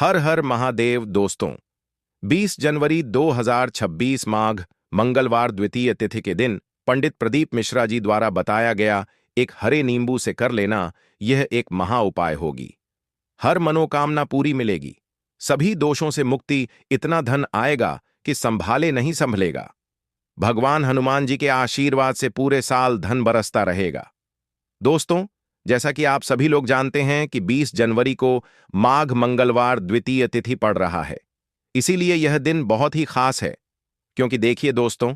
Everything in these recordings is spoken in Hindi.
हर हर महादेव दोस्तों। 20 जनवरी 2026 माघ मंगलवार द्वितीय तिथि के दिन पंडित प्रदीप मिश्रा जी द्वारा बताया गया एक हरे नींबू से कर लेना, यह एक महा उपाय होगी। हर मनोकामना पूरी मिलेगी, सभी दोषों से मुक्ति, इतना धन आएगा कि संभाले नहीं संभलेगा। भगवान हनुमान जी के आशीर्वाद से पूरे साल धन बरसता रहेगा। दोस्तों, जैसा कि आप सभी लोग जानते हैं कि 20 जनवरी को माघ मंगलवार द्वितीय तिथि पड़ रहा है। इसीलिए यह दिन बहुत ही खास है, क्योंकि देखिए दोस्तों,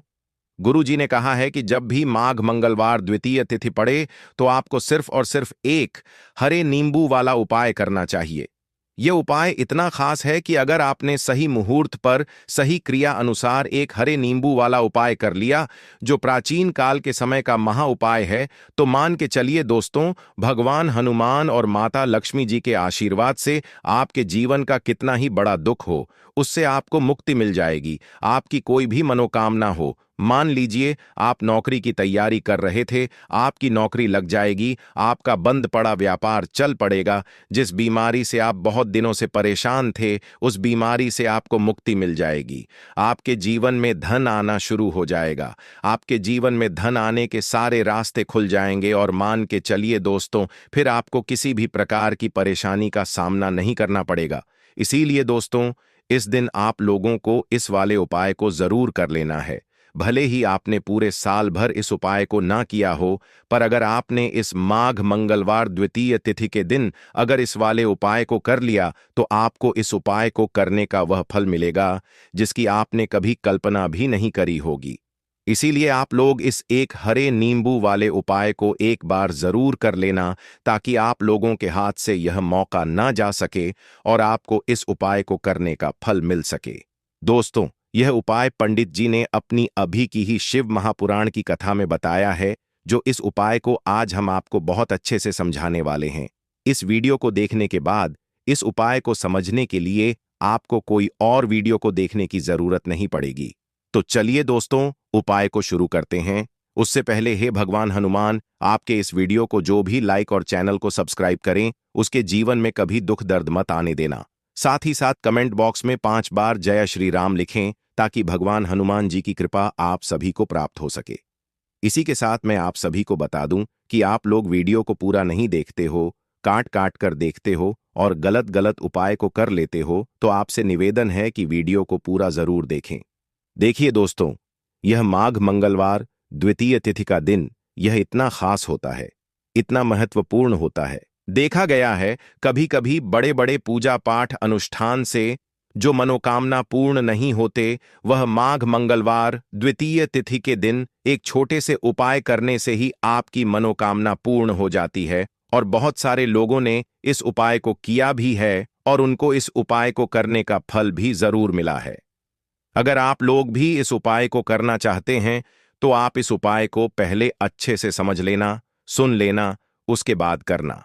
गुरु जी ने कहा है कि जब भी माघ मंगलवार द्वितीय तिथि पड़े तो आपको सिर्फ और सिर्फ एक हरे नींबू वाला उपाय करना चाहिए। यह उपाय इतना खास है कि अगर आपने सही मुहूर्त पर सही क्रिया अनुसार एक हरे नींबू वाला उपाय कर लिया, जो प्राचीन काल के समय का महा उपाय है, तो मान के चलिए दोस्तों, भगवान हनुमान और माता लक्ष्मी जी के आशीर्वाद से आपके जीवन का कितना ही बड़ा दुख हो, उससे आपको मुक्ति मिल जाएगी। आपकी कोई भी मनोकामना हो, मान लीजिए आप नौकरी की तैयारी कर रहे थे, आपकी नौकरी लग जाएगी, आपका बंद पड़ा व्यापार चल पड़ेगा, जिस बीमारी से आप बहुत दिनों से परेशान थे, उस बीमारी से आपको मुक्ति मिल जाएगी। आपके जीवन में धन आना शुरू हो जाएगा, आपके जीवन में धन आने के सारे रास्ते खुल जाएंगे और मान के चलिए दोस्तों, फिर आपको किसी भी प्रकार की परेशानी का सामना नहीं करना पड़ेगा। इसीलिए दोस्तों, इस दिन आप लोगों को इस वाले उपाय को जरूर कर लेना है। भले ही आपने पूरे साल भर इस उपाय को ना किया हो, पर अगर आपने इस माघ मंगलवार द्वितीय तिथि के दिन अगर इस वाले उपाय को कर लिया, तो आपको इस उपाय को करने का वह फल मिलेगा जिसकी आपने कभी कल्पना भी नहीं करी होगी। इसीलिए आप लोग इस एक हरे नींबू वाले उपाय को एक बार जरूर कर लेना, ताकि आप लोगों के हाथ से यह मौका ना जा सके और आपको इस उपाय को करने का फल मिल सके। दोस्तों, यह उपाय पंडित जी ने अपनी अभी की ही शिव महापुराण की कथा में बताया है, जो इस उपाय को आज हम आपको बहुत अच्छे से समझाने वाले हैं। इस वीडियो को देखने के बाद इस उपाय को समझने के लिए आपको कोई और वीडियो को देखने की जरूरत नहीं पड़ेगी। तो चलिए दोस्तों, उपाय को शुरू करते हैं। उससे पहले हे भगवान हनुमान, आपके इस वीडियो को जो भी लाइक और चैनल को सब्सक्राइब करें, उसके जीवन में कभी दुख दर्द मत आने देना। साथ ही साथ कमेंट बॉक्स में 5 बार जय श्री राम लिखें, ताकि भगवान हनुमान जी की कृपा आप सभी को प्राप्त हो सके। इसी के साथ मैं आप सभी को बता दूं कि आप लोग वीडियो को पूरा नहीं देखते हो, काट काट कर देखते हो और गलत गलत उपाय को कर लेते हो, तो आपसे निवेदन है कि वीडियो को पूरा जरूर देखें। देखिए दोस्तों, यह माघ मंगलवार द्वितीय तिथि का दिन यह इतना खास होता है, इतना महत्वपूर्ण होता है। देखा गया है कभी कभी बड़े बड़े पूजा पाठ अनुष्ठान से जो मनोकामना पूर्ण नहीं होते, वह माघ मंगलवार द्वितीय तिथि के दिन एक छोटे से उपाय करने से ही आपकी मनोकामना पूर्ण हो जाती है। और बहुत सारे लोगों ने इस उपाय को किया भी है और उनको इस उपाय को करने का फल भी जरूर मिला है। अगर आप लोग भी इस उपाय को करना चाहते हैं, तो आप इस उपाय को पहले अच्छे से समझ लेना, सुन लेना, उसके बाद करना।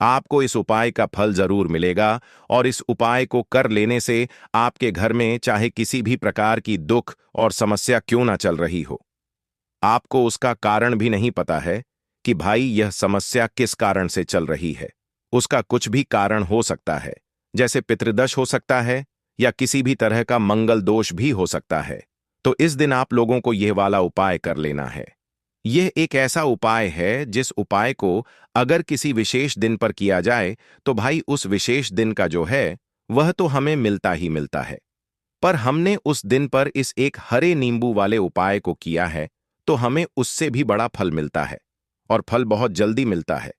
आपको इस उपाय का फल जरूर मिलेगा और इस उपाय को कर लेने से आपके घर में चाहे किसी भी प्रकार की दुख और समस्या क्यों ना चल रही हो, आपको उसका कारण भी नहीं पता है कि भाई यह समस्या किस कारण से चल रही है। उसका कुछ भी कारण हो सकता है, जैसे पितृदोष हो सकता है या किसी भी तरह का मंगल दोष भी हो सकता है। तो इस दिन आप लोगों को यह वाला उपाय कर लेना है। यह एक ऐसा उपाय है जिस उपाय को अगर किसी विशेष दिन पर किया जाए, तो भाई उस विशेष दिन का जो है वह तो हमें मिलता ही मिलता है। पर हमने उस दिन पर इस एक हरे नींबू वाले उपाय को किया है, तो हमें उससे भी बड़ा फल मिलता है और फल बहुत जल्दी मिलता है,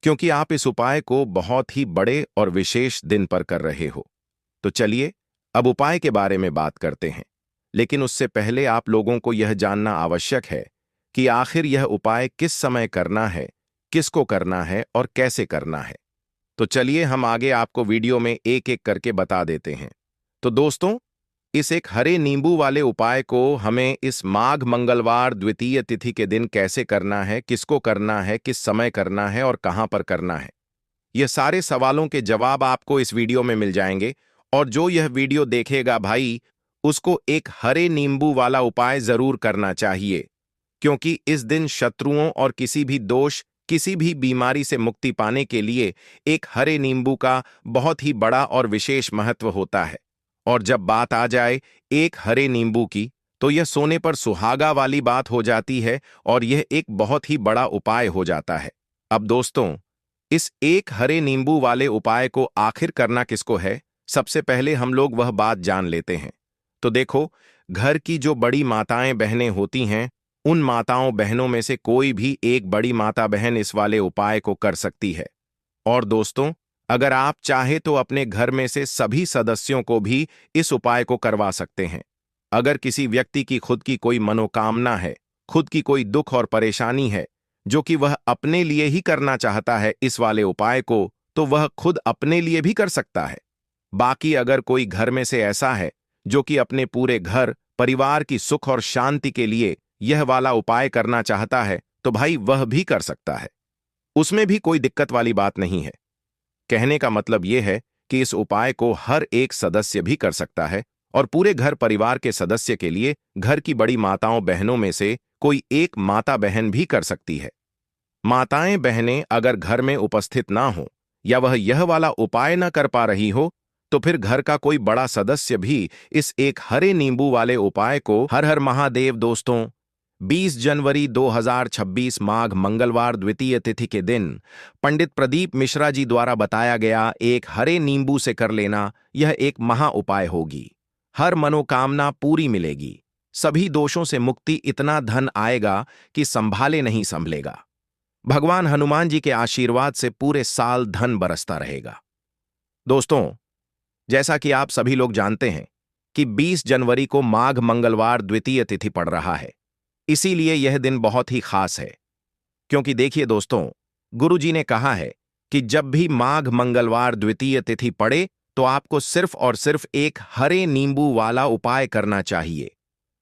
क्योंकि आप इस उपाय को बहुत ही बड़े और विशेष दिन पर कर रहे हो। तो चलिए अब उपाय के बारे में बात करते हैं, लेकिन उससे पहले आप लोगों को यह जानना आवश्यक है कि आखिर यह उपाय किस समय करना है, किसको करना है और कैसे करना है। तो चलिए हम आगे आपको वीडियो में एक एक करके बता देते हैं। तो दोस्तों, इस एक हरे नींबू वाले उपाय को हमें इस माघ मंगलवार द्वितीय तिथि के दिन कैसे करना है, किसको करना है, किस समय करना है और कहां पर करना है, ये सारे सवालों के जवाब आपको इस वीडियो में मिल जाएंगे। और जो यह वीडियो देखेगा भाई, उसको एक हरे नींबू वाला उपाय जरूर करना चाहिए, क्योंकि इस दिन शत्रुओं और किसी भी दोष किसी भी बीमारी से मुक्ति पाने के लिए एक हरे नींबू का बहुत ही बड़ा और विशेष महत्व होता है। और जब बात आ जाए एक हरे नींबू की, तो यह सोने पर सुहागा वाली बात हो जाती है और यह एक बहुत ही बड़ा उपाय हो जाता है। अब दोस्तों, इस एक हरे नींबू वाले उपाय को आखिर करना किसको है, सबसे पहले हम लोग वह बात जान लेते हैं। तो देखो, घर की जो बड़ी माताएं बहनें होती हैं, उन माताओं बहनों में से कोई भी एक बड़ी माता बहन इस वाले उपाय को कर सकती है। और दोस्तों, अगर आप चाहे तो अपने घर में से सभी सदस्यों को भी इस उपाय को करवा सकते हैं। अगर किसी व्यक्ति की खुद की कोई मनोकामना है, खुद की कोई दुख और परेशानी है, जो कि वह अपने लिए ही करना चाहता है इस वाले उपाय को, तो वह खुद अपने लिए भी कर सकता है। बाकी अगर कोई घर में से ऐसा है जो कि अपने पूरे घर परिवार की सुख और शांति के लिए यह वाला उपाय करना चाहता है, तो भाई वह भी कर सकता है। उसमें भी कोई दिक्कत वाली बात नहीं है। कहने का मतलब यह है कि इस उपाय को हर एक सदस्य भी कर सकता है और पूरे घर परिवार के सदस्य के लिए घर की बड़ी माताओं बहनों में से कोई एक माता बहन भी कर सकती है। माताएं बहनें अगर घर में उपस्थित ना हो या वह यह वाला उपाय ना कर पा रही हो, तो फिर घर का कोई बड़ा सदस्य भी इस एक हरे नींबू वाले उपाय को हर हर महादेव दोस्तों 20 जनवरी 2026 माघ मंगलवार द्वितीय तिथि के दिन पंडित प्रदीप मिश्रा जी द्वारा बताया गया एक हरे नींबू से कर लेना, यह एक महा उपाय होगी। हर मनोकामना पूरी मिलेगी, सभी दोषों से मुक्ति, इतना धन आएगा कि संभाले नहीं संभलेगा। भगवान हनुमान जी के आशीर्वाद से पूरे साल धन बरसता रहेगा। दोस्तों, जैसा कि आप सभी लोग जानते हैं कि 20 जनवरी को माघ मंगलवार द्वितीय तिथि पड़ रहा है, इसीलिए यह दिन बहुत ही खास है। क्योंकि देखिए दोस्तों, गुरु जी ने कहा है कि जब भी माघ मंगलवार द्वितीय तिथि पड़े तो आपको सिर्फ और सिर्फ एक हरे नींबू वाला उपाय करना चाहिए।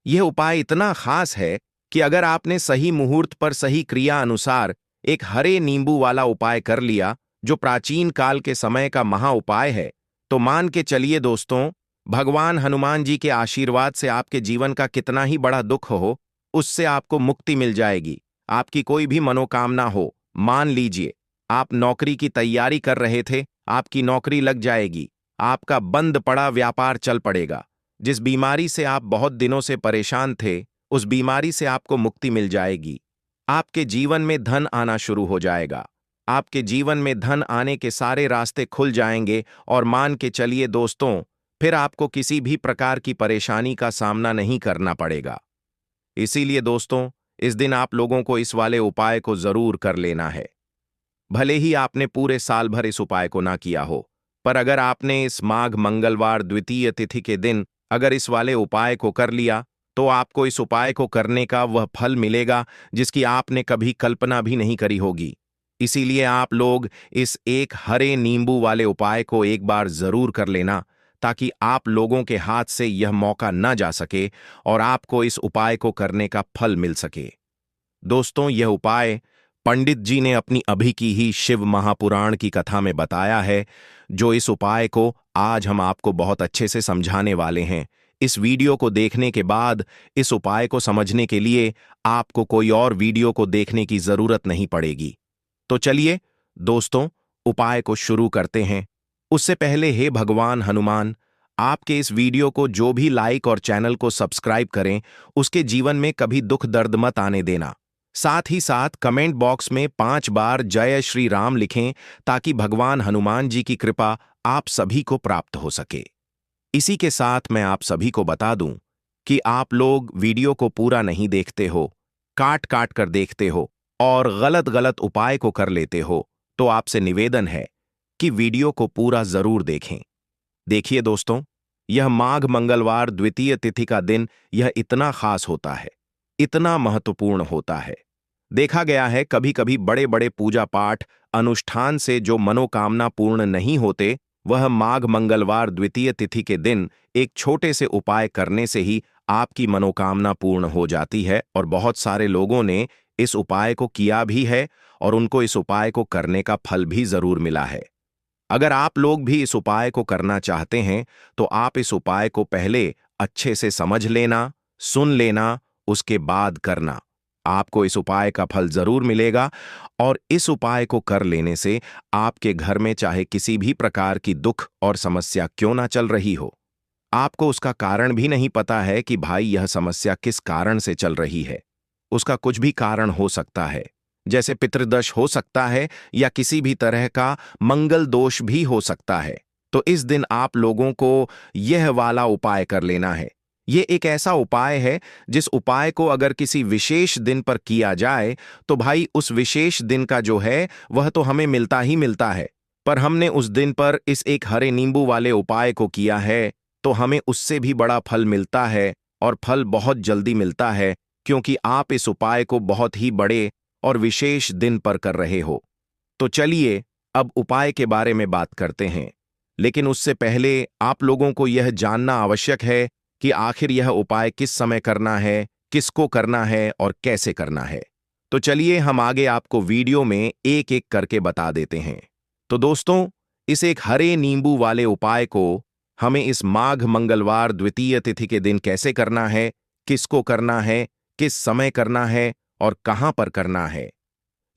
यह उपाय इतना खास है कि अगर आपने सही मुहूर्त पर सही क्रिया अनुसार एक हरे नींबू वाला उपाय कर लिया, जो प्राचीन काल के समय का महा उपाय है, तो मान के चलिए दोस्तों, भगवान हनुमान जी के आशीर्वाद से आपके जीवन का कितना ही बड़ा दुख हो, उससे आपको मुक्ति मिल जाएगी। आपकी कोई भी मनोकामना हो, मान लीजिए आप नौकरी की तैयारी कर रहे थे, आपकी नौकरी लग जाएगी। आपका बंद पड़ा व्यापार चल पड़ेगा। जिस बीमारी से आप बहुत दिनों से परेशान थे, उस बीमारी से आपको मुक्ति मिल जाएगी। आपके जीवन में धन आना शुरू हो जाएगा। आपके जीवन में धन आने के सारे रास्ते खुल जाएंगे और मान के चलिए दोस्तों, फिर आपको किसी भी प्रकार की परेशानी का सामना नहीं करना पड़ेगा। इसीलिए दोस्तों, इस दिन आप लोगों को इस वाले उपाय को जरूर कर लेना है। भले ही आपने पूरे साल भर इस उपाय को ना किया हो, पर अगर आपने इस माघ मंगलवार द्वितीय तिथि के दिन अगर इस वाले उपाय को कर लिया, तो आपको इस उपाय को करने का वह फल मिलेगा जिसकी आपने कभी कल्पना भी नहीं करी होगी। इसीलिए आप लोग इस एक हरे नींबू वाले उपाय को एक बार जरूर कर लेना, ताकि आप लोगों के हाथ से यह मौका न जा सके और आपको इस उपाय को करने का फल मिल सके। दोस्तों, यह उपाय पंडित जी ने अपनी अभी की ही शिव महापुराण की कथा में बताया है, जो इस उपाय को आज हम आपको बहुत अच्छे से समझाने वाले हैं। इस वीडियो को देखने के बाद इस उपाय को समझने के लिए आपको कोई और वीडियो को देखने की जरूरत नहीं पड़ेगी। तो चलिए दोस्तों, उपाय को शुरू करते हैं। उससे पहले हे भगवान हनुमान, आपके इस वीडियो को जो भी लाइक और चैनल को सब्सक्राइब करें, उसके जीवन में कभी दुख दर्द मत आने देना। साथ ही साथ कमेंट बॉक्स में 5 बार जय श्री राम लिखें, ताकि भगवान हनुमान जी की कृपा आप सभी को प्राप्त हो सके। इसी के साथ मैं आप सभी को बता दूं कि आप लोग वीडियो को पूरा नहीं देखते हो, काट काट कर देखते हो और गलत गलत उपाय को कर लेते हो, तो आपसे निवेदन है कि वीडियो को पूरा जरूर देखें। देखिए दोस्तों, यह माघ मंगलवार द्वितीय तिथि का दिन यह इतना खास होता है, इतना महत्वपूर्ण होता है। देखा गया है कभी कभी बड़े बड़े पूजा पाठ अनुष्ठान से जो मनोकामना पूर्ण नहीं होते, वह माघ मंगलवार द्वितीय तिथि के दिन एक छोटे से उपाय करने से ही आपकी मनोकामना पूर्ण हो जाती है। और बहुत सारे लोगों ने इस उपाय को किया भी है और उनको इस उपाय को करने का फल भी जरूर मिला है। अगर आप लोग भी इस उपाय को करना चाहते हैं, तो आप इस उपाय को पहले अच्छे से समझ लेना, सुन लेना, उसके बाद करना। आपको इस उपाय का फल जरूर मिलेगा और इस उपाय को कर लेने से आपके घर में चाहे किसी भी प्रकार की दुख और समस्या क्यों ना चल रही हो, आपको उसका कारण भी नहीं पता है कि भाई यह समस्या किस कारण से चल रही है। उसका कुछ भी कारण हो सकता है, जैसे पितृदोष हो सकता है या किसी भी तरह का मंगल दोष भी हो सकता है। तो इस दिन आप लोगों को यह वाला उपाय कर लेना है। ये एक ऐसा उपाय है जिस उपाय को अगर किसी विशेष दिन पर किया जाए तो भाई उस विशेष दिन का जो है वह तो हमें मिलता ही मिलता है, पर हमने उस दिन पर इस एक हरे नींबू वाले उपाय को किया है तो हमें उससे भी बड़ा फल मिलता है और फल बहुत जल्दी मिलता है, क्योंकि आप इस उपाय को बहुत ही बड़े और विशेष दिन पर कर रहे हो। तो चलिए अब उपाय के बारे में बात करते हैं, लेकिन उससे पहले आप लोगों को यह जानना आवश्यक है कि आखिर यह उपाय किस समय करना है, किसको करना है और कैसे करना है। तो चलिए हम आगे आपको वीडियो में एक एक करके बता देते हैं। तो दोस्तों, इस एक हरे नींबू वाले उपाय को हमें इस माघ मंगलवार द्वितीय तिथि के दिन कैसे करना है, किसको करना है, किस समय करना है और कहां पर करना है,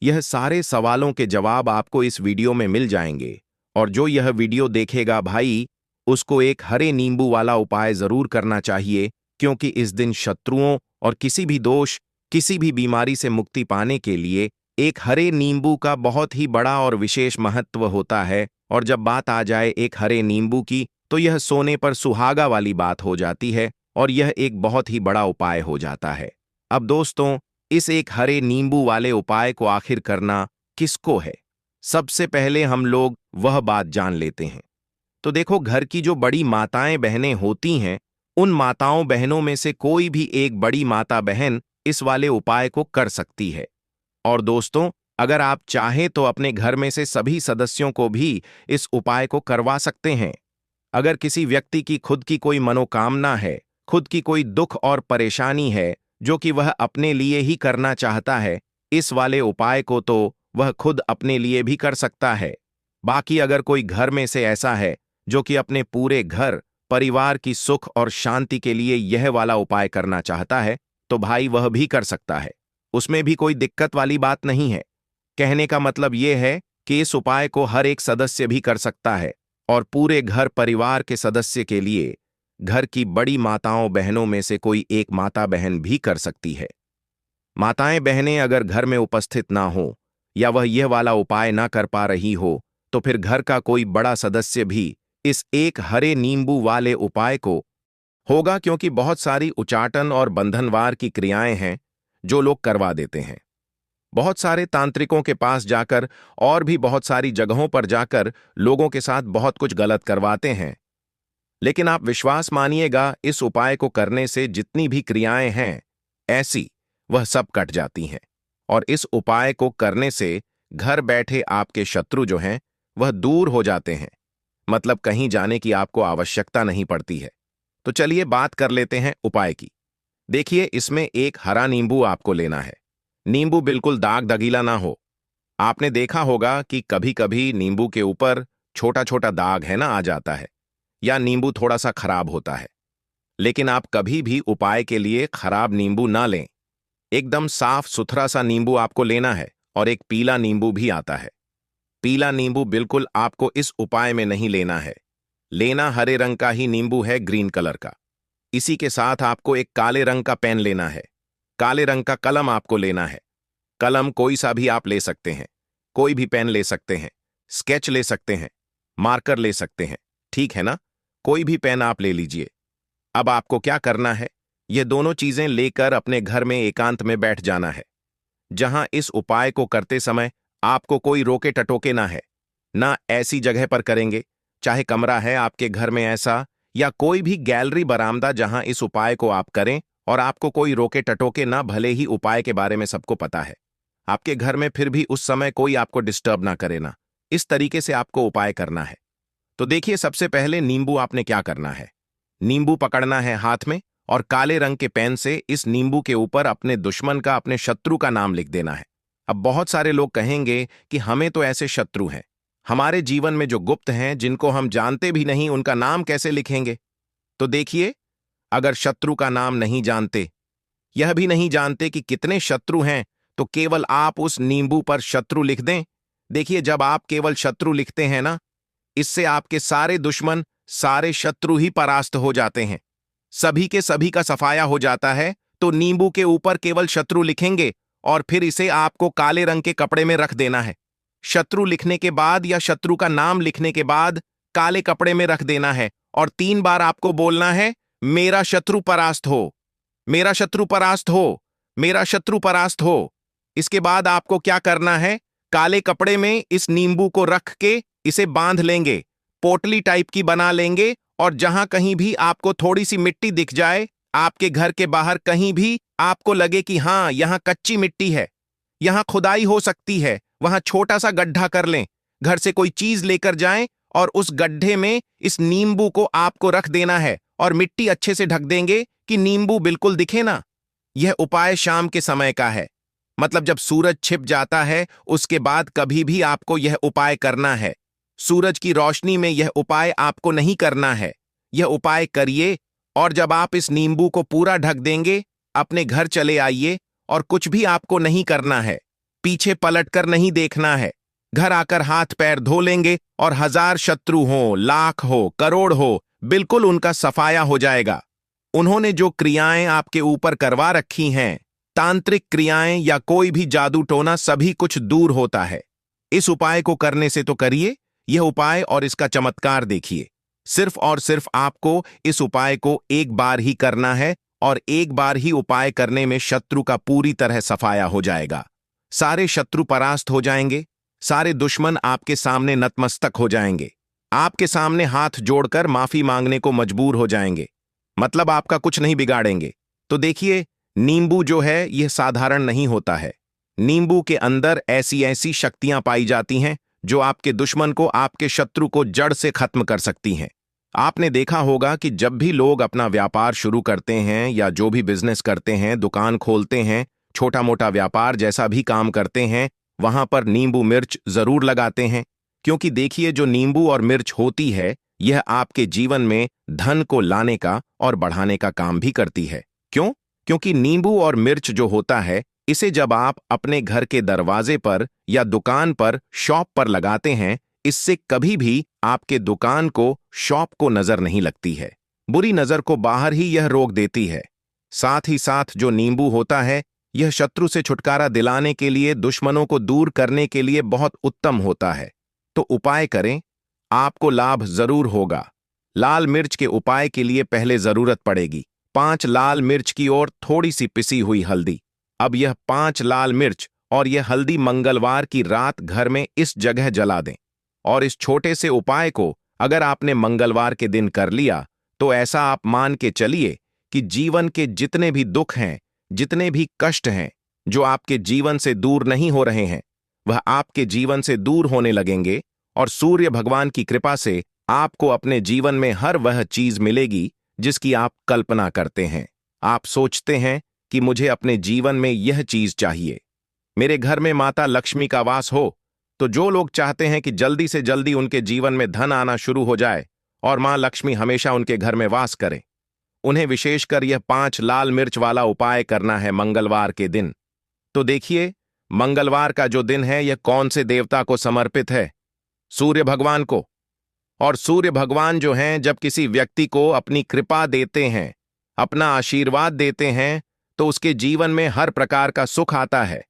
यह सारे सवालों के जवाब आपको इस वीडियो में मिल जाएंगे। और जो यह वीडियो देखेगा भाई, उसको एक हरे नींबू वाला उपाय जरूर करना चाहिए, क्योंकि इस दिन शत्रुओं और किसी भी दोष, किसी भी बीमारी से मुक्ति पाने के लिए एक हरे नींबू का बहुत ही बड़ा और विशेष महत्व होता है। और जब बात आ जाए एक हरे नींबू की, तो यह सोने पर सुहागा वाली बात हो जाती है और यह एक बहुत ही बड़ा उपाय हो जाता है। अब दोस्तों, इस एक हरे नींबू वाले उपाय को आखिर करना किसको है, सबसे पहले हम लोग वह बात जान लेते हैं। तो देखो, घर की जो बड़ी माताएं बहनें होती हैं, उन माताओं बहनों में से कोई भी एक बड़ी माता बहन इस वाले उपाय को कर सकती है। और दोस्तों, अगर आप चाहें तो अपने घर में से सभी सदस्यों को भी इस उपाय को करवा सकते हैं। अगर किसी व्यक्ति की खुद की कोई मनोकामना है, खुद की कोई दुख और परेशानी है जो कि वह अपने लिए ही करना चाहता है, इस वाले उपाय को तो वह खुद अपने लिए भी कर सकता है। बाकी अगर कोई घर में से ऐसा है जो कि अपने पूरे घर परिवार की सुख और शांति के लिए यह वाला उपाय करना चाहता है, तो भाई वह भी कर सकता है। उसमें भी कोई दिक्कत वाली बात नहीं है। कहने का मतलब यह है कि इस उपाय को हर एक सदस्य भी कर सकता है और पूरे घर परिवार के सदस्य के लिए घर की बड़ी माताओं बहनों में से कोई एक माता बहन भी कर सकती है। माताएं बहनें अगर घर में उपस्थित ना हो या वह यह वाला उपाय ना कर पा रही हो, तो फिर घर का कोई बड़ा सदस्य भी इस एक हरे नींबू वाले उपाय को होगा, क्योंकि बहुत सारी उचाटन और बंधनवार की क्रियाएं हैं जो लोग करवा देते हैं। बहुत सारे तांत्रिकों के पास जाकर और भी बहुत सारी जगहों पर जाकर लोगों के साथ बहुत कुछ गलत करवाते हैं, लेकिन आप विश्वास मानिएगा, इस उपाय को करने से जितनी भी क्रियाएं हैं ऐसी, वह सब कट जाती हैं। और इस उपाय को करने से घर बैठे आपके शत्रु जो हैं वह दूर हो जाते हैं, मतलब कहीं जाने की आपको आवश्यकता नहीं पड़ती है। तो चलिए बात कर लेते हैं उपाय की। देखिए, इसमें एक हरा नींबू आपको लेना है। नींबू बिल्कुल दाग दगीला ना हो। आपने देखा होगा कि कभी कभी नींबू के ऊपर छोटा छोटा दाग है ना आ जाता है, या नींबू थोड़ा सा खराब होता है। लेकिन आप कभी भी उपाय के लिए खराब नींबू ना लें। एकदम साफ सुथरा सा नींबू आपको लेना है। और एक पीला नींबू भी आता है। पीला नींबू बिल्कुल आपको इस उपाय में नहीं लेना है। लेना हरे रंग का ही नींबू है, ग्रीन कलर का। इसी के साथ आपको एक काले रंग का पेन लेना है। काले रंग का कलम आपको लेना है। कलम कोई सा भी आप ले सकते हैं, कोई भी पेन ले सकते हैं, स्केच ले सकते हैं, मार्कर ले सकते हैं, ठीक है ना? कोई भी पेन आप ले लीजिए। अब आपको क्या करना है, ये दोनों चीजें लेकर अपने घर में एकांत में बैठ जाना है, जहां इस उपाय को करते समय आपको कोई रोके टटोके ना है। ना ऐसी जगह पर करेंगे, चाहे कमरा है आपके घर में ऐसा, या कोई भी गैलरी बरामदा जहां इस उपाय को आप करें और आपको कोई रोके टटोके ना। भले ही उपाय के बारे में सबको पता है आपके घर में, फिर भी उस समय कोई आपको डिस्टर्ब ना करे ना। इस तरीके से आपको उपाय करना है। तो देखिए, सबसे पहले नींबू आपने क्या करना है, नींबू पकड़ना है हाथ में और काले रंग के पेन से इस नींबू के ऊपर अपने दुश्मन का, अपने शत्रु का नाम लिख देना है। अब बहुत सारे लोग कहेंगे कि हमें तो ऐसे शत्रु हैं, हमारे जीवन में जो गुप्त हैं, जिनको हम जानते भी नहीं, उनका नाम कैसे लिखेंगे? तो देखिए, अगर शत्रु का नाम नहीं जानते यह भी नहीं जानते कि कितने शत्रु हैं, तो केवल आप उस नींबू पर शत्रु लिख दें। देखिए, जब आप केवल शत्रु लिखते हैं ना, इससे आपके सारे दुश्मन, सारे शत्रु ही परास्त हो जाते हैं। सभी के सभी का सफाया हो जाता है। तो नींबू के ऊपर केवल शत्रु लिखेंगे और फिर इसे आपको काले रंग के कपड़े में रख देना है। शत्रु लिखने के बाद या शत्रु का नाम लिखने के बाद काले कपड़े में रख देना है और 3 बार आपको बोलना है, मेरा शत्रु परास्त हो, मेरा शत्रु परास्त हो, मेरा शत्रु परास्त हो। इसके बाद आपको क्या करना है, काले कपड़े में इस नींबू को रख के इसे बांध लेंगे, पोटली टाइप की बना लेंगे और जहां कहीं भी आपको थोड़ी सी मिट्टी दिख जाए, आपके घर के बाहर कहीं भी आपको लगे कि हां यहां कच्ची मिट्टी है, यहां खुदाई हो सकती है, वहां छोटा सा गड्ढा कर लें। घर से कोई चीज लेकर जाएं और उस गड्ढे में इस नींबू को आपको रख देना है और मिट्टी अच्छे से ढक देंगे कि नींबू बिल्कुल दिखे ना। यह उपाय शाम के समय का है, मतलब जब सूरज छिप जाता है उसके बाद कभी भी आपको यह उपाय करना है। सूरज की रोशनी में यह उपाय आपको नहीं करना है। यह उपाय करिए और जब आप इस नींबू को पूरा ढक देंगे, अपने घर चले आइए और कुछ भी आपको नहीं करना है, पीछे पलटकर नहीं देखना है। घर आकर हाथ पैर धो लेंगे और 1000 शत्रु हो, लाख हो, करोड़ हो, बिल्कुल उनका सफाया हो जाएगा। उन्होंने जो क्रियाएं आपके ऊपर करवा रखी हैं, तांत्रिक क्रियाएं या कोई भी जादू टोना, सभी कुछ दूर होता है। इस उपाय को करने से तो करिए यह उपाय और इसका चमत्कार देखिए। सिर्फ और सिर्फ आपको इस उपाय को एक बार ही करना है और एक बार ही उपाय करने में शत्रु का पूरी तरह सफाया हो जाएगा। सारे शत्रु परास्त हो जाएंगे, सारे दुश्मन आपके सामने नतमस्तक हो जाएंगे, आपके सामने हाथ जोड़कर माफी मांगने को मजबूर हो जाएंगे, मतलब आपका कुछ नहीं बिगाड़ेंगे। तो देखिए, नींबू जो है यह साधारण नहीं होता है। नींबू के अंदर ऐसी ऐसी शक्तियां पाई जाती हैं जो आपके दुश्मन को, आपके शत्रु को जड़ से खत्म कर सकती हैं। आपने देखा होगा कि जब भी लोग अपना व्यापार शुरू करते हैं या जो भी बिजनेस करते हैं, दुकान खोलते हैं, छोटा मोटा व्यापार जैसा भी काम करते हैं, वहां पर नींबू मिर्च जरूर लगाते हैं। क्योंकि देखिए, जो नींबू और मिर्च होती है, यह आपके जीवन में धन को लाने का और बढ़ाने का काम भी करती है। क्यों? क्योंकि नींबू और मिर्च जो होता है, इसे जब आप अपने घर के दरवाजे पर या दुकान पर, शॉप पर लगाते हैं, इससे कभी भी आपके दुकान को, शॉप को नजर नहीं लगती है। बुरी नजर को बाहर ही यह रोक देती है। साथ ही साथ जो नींबू होता है, यह शत्रु से छुटकारा दिलाने के लिए, दुश्मनों को दूर करने के लिए बहुत उत्तम होता है। तो उपाय करें, आपको लाभ जरूर होगा। लाल मिर्च के उपाय के लिए पहले जरूरत पड़ेगी 5 लाल मिर्च की और थोड़ी सी पिसी हुई हल्दी। अब यह 5 लाल मिर्च और यह हल्दी मंगलवार की रात घर में इस जगह जला दें। और इस छोटे से उपाय को अगर आपने मंगलवार के दिन कर लिया, तो ऐसा आप मान के चलिए कि जीवन के जितने भी दुख हैं, जितने भी कष्ट हैं, जो आपके जीवन से दूर नहीं हो रहे हैं, वह आपके जीवन से दूर होने लगेंगे और सूर्य भगवान की कृपा से आपको अपने जीवन में हर वह चीज मिलेगी जिसकी आप कल्पना करते हैं। आप सोचते हैं कि मुझे अपने जीवन में यह चीज चाहिए, मेरे घर में माता लक्ष्मी का वास हो। तो जो लोग चाहते हैं कि जल्दी से जल्दी उनके जीवन में धन आना शुरू हो जाए और मां लक्ष्मी हमेशा उनके घर में वास करे, उन्हें विशेषकर यह 5 लाल मिर्च वाला उपाय करना है मंगलवार के दिन। तो देखिए, मंगलवार का जो दिन है, यह कौन से देवता को समर्पित है? सूर्य भगवान को। और सूर्य भगवान जो हैं, जब किसी व्यक्ति को अपनी कृपा देते हैं, अपना आशीर्वाद देते हैं, तो उसके जीवन में हर प्रकार का सुख आता है,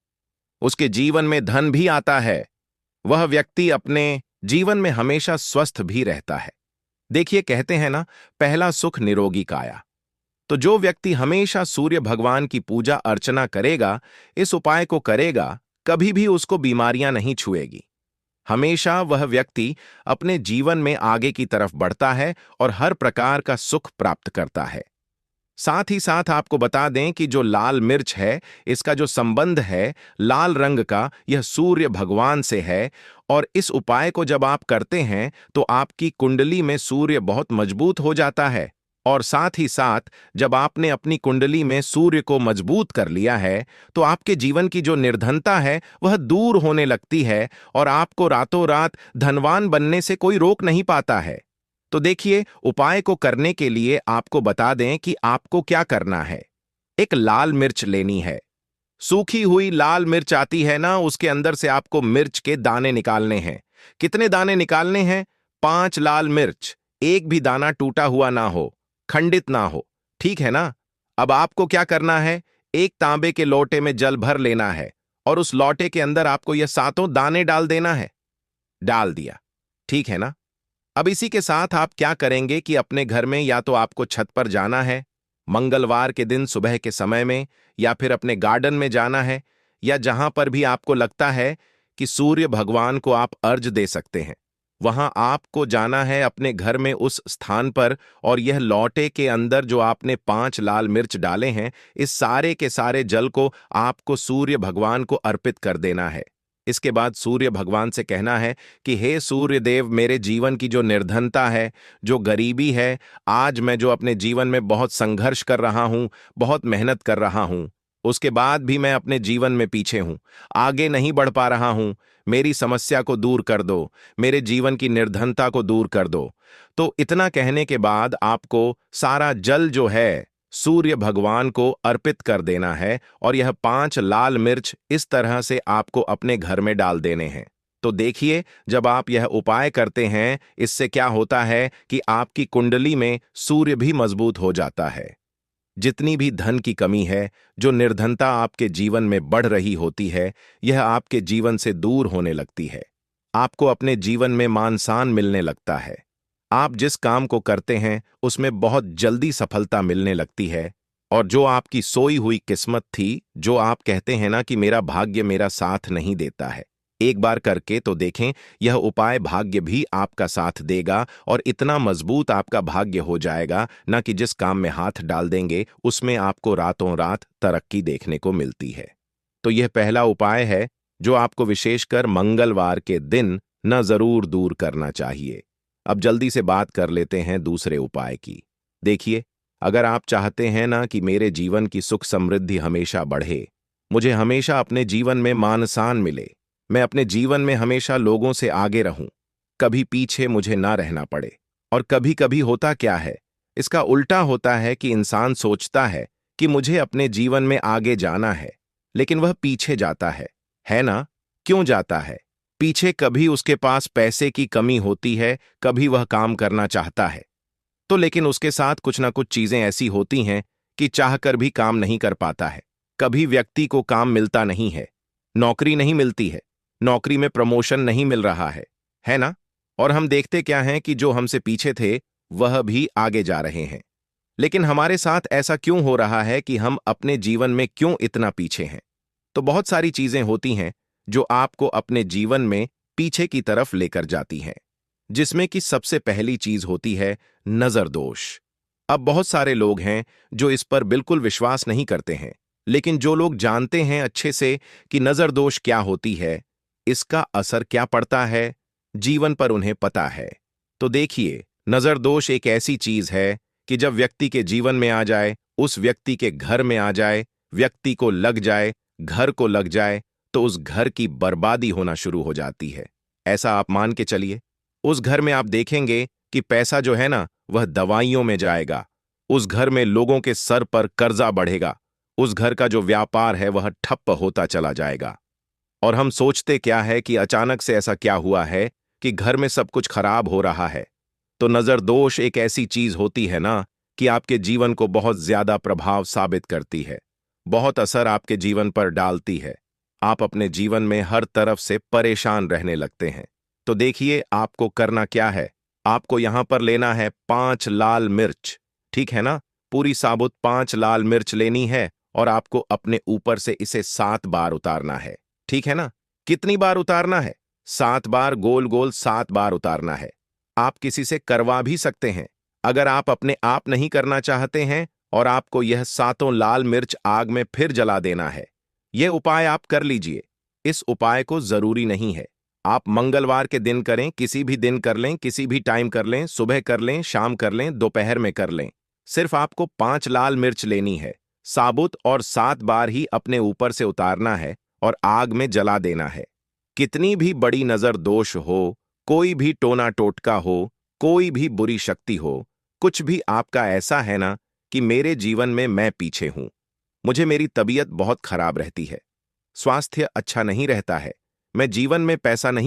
उसके जीवन में धन भी आता है। वह व्यक्ति अपने जीवन में हमेशा स्वस्थ भी रहता है। देखिए, कहते हैं ना, पहला सुख निरोगी काया। तो जो व्यक्ति हमेशा सूर्य भगवान की पूजा अर्चना करेगा, इस उपाय को करेगा, कभी भी उसको बीमारियां नहीं छुएगी। हमेशा वह व्यक्ति अपने जीवन में आगे की तरफ बढ़ता है और हर प्रकार का सुख प्राप्त करता है। साथ ही साथ आपको बता दें कि जो लाल मिर्च है, इसका जो संबंध है लाल रंग का, यह सूर्य भगवान से है। और इस उपाय को जब आप करते हैं तो आपकी कुंडली में सूर्य बहुत मजबूत हो जाता है। और साथ ही साथ जब आपने अपनी कुंडली में सूर्य को मजबूत कर लिया है, तो आपके जीवन की जो निर्धनता है वह दूर होने लगती है और आपको रातों रात धनवान बनने से कोई रोक नहीं पाता है। तो देखिए, उपाय को करने के लिए आपको बता दें कि आपको क्या करना है। एक लाल मिर्च लेनी है। सूखी हुई लाल मिर्च आती है ना, उसके अंदर से आपको मिर्च के दाने निकालने हैं। कितने दाने निकालने हैं? 5 लाल मिर्च। एक भी दाना टूटा हुआ ना हो, खंडित ना हो, ठीक है ना? अब आपको क्या करना है? एक तांबे के लोटे में जल भर लेना है और उस लोटे के अंदर आपको यह सातों दाने डाल देना है। डाल दिया, ठीक है ना? अब इसी के साथ आप क्या करेंगे कि अपने घर में या तो आपको छत पर जाना है मंगलवार के दिन सुबह के समय में, या फिर अपने गार्डन में जाना है, या जहां पर भी आपको लगता है कि सूर्य भगवान को आप अर्घ दे सकते हैं, वहां आपको जाना है अपने घर में उस स्थान पर। और यह लौटे के अंदर जो आपने 5 लाल मिर्च डाले हैं, इस सारे के सारे जल को आपको सूर्य भगवान को अर्पित कर देना है। इसके बाद सूर्य भगवान से कहना है कि हे सूर्य देव, मेरे जीवन की जो निर्धनता है, जो गरीबी है, आज मैं जो अपने जीवन में बहुत संघर्ष कर रहा हूं, बहुत मेहनत कर रहा हूं, उसके बाद भी मैं अपने जीवन में पीछे हूं, आगे नहीं बढ़ पा रहा हूं, मेरी समस्या को दूर कर दो, मेरे जीवन की निर्धनता को दूर कर दो। तो इतना कहने के बाद आपको सारा जल जो है सूर्य भगवान को अर्पित कर देना है, और यह 5 लाल मिर्च इस तरह से आपको अपने घर में डाल देने हैं। तो देखिए, जब आप यह उपाय करते हैं, इससे क्या होता है कि आपकी कुंडली में सूर्य भी मजबूत हो जाता है। जितनी भी धन की कमी है, जो निर्धनता आपके जीवन में बढ़ रही होती है, यह आपके जीवन से दूर होने लगती है। आपको अपने जीवन में मान सम्मान मिलने लगता है। आप जिस काम को करते हैं उसमें बहुत जल्दी सफलता मिलने लगती है। और जो आपकी सोई हुई किस्मत थी, जो आप कहते हैं ना कि मेरा भाग्य मेरा साथ नहीं देता है, एक बार करके तो देखें, यह उपाय भाग्य भी आपका साथ देगा और इतना मजबूत आपका भाग्य हो जाएगा ना कि जिस काम में हाथ डाल देंगे उसमें आपको रातों रात तरक्की देखने को मिलती है। तो यह पहला उपाय है जो आपको विशेषकर मंगलवार के दिन न जरूर दूर करना चाहिए। अब जल्दी से बात कर लेते हैं दूसरे उपाय की। देखिए, अगर आप चाहते हैं ना कि मेरे जीवन की सुख समृद्धि हमेशा बढ़े, मुझे हमेशा अपने जीवन में मान सम्मान मिले, मैं अपने जीवन में हमेशा लोगों से आगे रहूं, कभी पीछे मुझे ना रहना पड़े। और कभी कभी होता क्या है, इसका उल्टा होता है कि इंसान सोचता है कि मुझे अपने जीवन में आगे जाना है, लेकिन वह पीछे जाता है ना? क्यों जाता है पीछे? कभी उसके पास पैसे की कमी होती है, कभी वह काम करना चाहता है तो, लेकिन उसके साथ कुछ ना कुछ चीजें ऐसी होती हैं कि चाहकर भी काम नहीं कर पाता है। कभी व्यक्ति को काम मिलता नहीं है, नौकरी नहीं मिलती है, नौकरी में प्रमोशन नहीं मिल रहा है ना? और हम देखते क्या हैं कि जो हमसे पीछे थे वह भी आगे जा रहे हैं। लेकिन हमारे साथ ऐसा क्यों हो रहा है कि हम अपने जीवन में क्यों इतना पीछे हैं? तो बहुत सारी चीजें होती हैं जो आपको अपने जीवन में पीछे की तरफ लेकर जाती हैं, जिसमें कि सबसे पहली चीज होती है नजर दोष। अब बहुत सारे लोग हैं जो इस पर बिल्कुल विश्वास नहीं करते हैं, लेकिन जो लोग जानते हैं अच्छे से कि नजर दोष क्या होती है, इसका असर क्या पड़ता है जीवन पर, उन्हें पता है। तो देखिए, नजर दोष एक ऐसी चीज है कि जब व्यक्ति के जीवन में आ जाए, उस व्यक्ति के घर में आ जाए, व्यक्ति को लग जाए, घर को लग जाए, तो उस घर की बर्बादी होना शुरू हो जाती है। ऐसा आप मान के चलिए, उस घर में आप देखेंगे कि पैसा जो है ना, वह दवाइयों में जाएगा। उस घर में लोगों के सर पर कर्जा बढ़ेगा। उस घर का जो व्यापार है वह ठप्प होता चला जाएगा। और हम सोचते क्या है कि अचानक से ऐसा क्या हुआ है कि घर में सब कुछ खराब हो रहा है। तो नजर दोष एक ऐसी चीज होती है ना कि आपके जीवन को बहुत ज्यादा प्रभाव साबित करती है, बहुत असर आपके जीवन पर डालती है। आप अपने जीवन में हर तरफ से परेशान रहने लगते हैं। तो देखिए, आपको करना क्या है, आपको यहां पर लेना है 5 लाल मिर्च, ठीक है ना? पूरी साबुत 5 लाल मिर्च लेनी है और आपको अपने ऊपर से इसे 7 बार उतारना है, ठीक है ना? कितनी बार उतारना है? 7 बार, गोल गोल 7 बार उतारना है। आप किसी से करवा भी सकते हैं। अगर आप अपने आप नहीं करना चाहते हैं और आपको यह सातों लाल मिर्च आग में फिर जला देना है, यह उपाय आप कर लीजिए। इस उपाय को जरूरी नहीं है आप मंगलवार के दिन करें, किसी भी दिन कर लें, किसी भी टाइम कर लें, सुबह कर लें, शाम कर लें, दोपहर में कर लें। सिर्फ आपको 5 लाल मिर्च लेनी है, साबुत, और 7 बार ही अपने ऊपर से उतारना है और आग में जला देना है। कितनी भी बड़ी नजर दोष हो, कोई भी टोना टोटका हो, कोई भी बुरी शक्ति हो, कुछ भी आपका ऐसा है ना कि मेरे जीवन में मैं पीछे हूं, मुझे मेरी तबीयत बहुत खराब रहती है। स्वास्थ्य अच्छा नहीं रहता है। मैं जीवन में पैसा नहीं